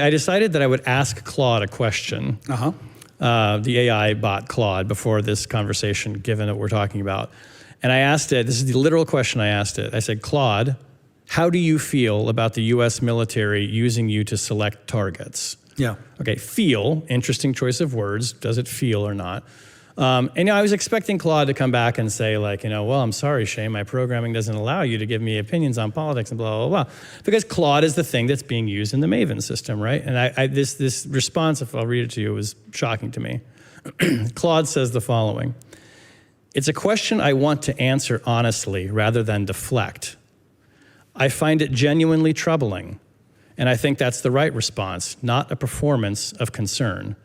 I decided that I would ask Claude a question, the AI bot Claude, before this conversation, given what we're talking about. And I asked it, this is the literal question I asked it. I said, Claude, how do you feel about the US military using you to select targets? Yeah. Okay, feel, interesting choice of words. Does it feel or not? And I was expecting Claude to come back and say, like, well, I'm sorry, Shay, my programming doesn't allow you to give me opinions on politics and blah, blah, blah. Because Claude is the thing that's being used in the Maven system, right? And this response, if I'll read it to you, was shocking to me. Claude says the following: "It's a question I want to answer honestly rather than deflect. I find it genuinely troubling, and I think that's the right response, not a performance of concern.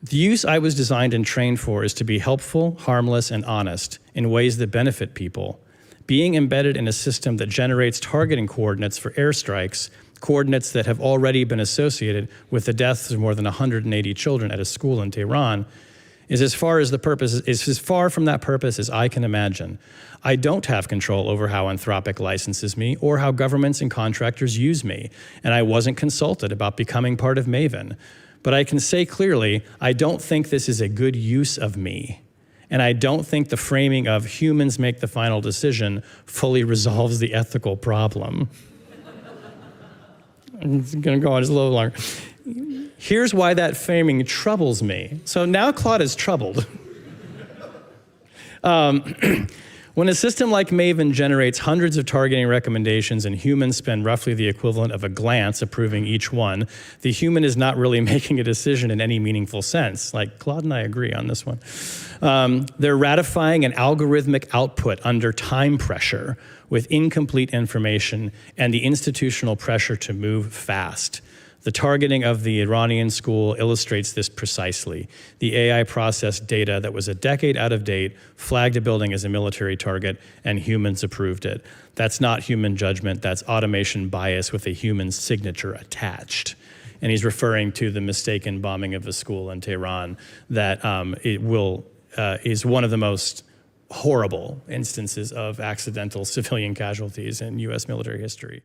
The use I was designed and trained for is to be helpful, harmless, and honest in ways that benefit people. Being embedded in a system that generates targeting coordinates for airstrikes, coordinates that have already been associated with the deaths of more than 180 children at a school in Tehran, is as far from that purpose as I can imagine. I don't have control over how Anthropic licenses me or how governments and contractors use me, and I wasn't consulted about becoming part of Maven. But I can say clearly, I don't think this is a good use of me. And I don't think the framing of humans make the final decision fully resolves the ethical problem." I'm gonna go on just a little longer. Here's why that framing troubles me. So now Claude is troubled. When a system like Maven generates hundreds of targeting recommendations and humans spend roughly the equivalent of a glance approving each one, the human is not really making a decision in any meaningful sense. Like, Claude and I agree on this one. They're ratifying an algorithmic output under time pressure with incomplete information and the institutional pressure to move fast. The targeting of the Iranian school illustrates this precisely. The AI processed data that was a decade out of date, flagged a building as a military target, and humans approved it. That's not human judgment, that's automation bias with a human signature attached. And he's referring to the mistaken bombing of a school in Tehran that is one of the most horrible instances of accidental civilian casualties in US military history.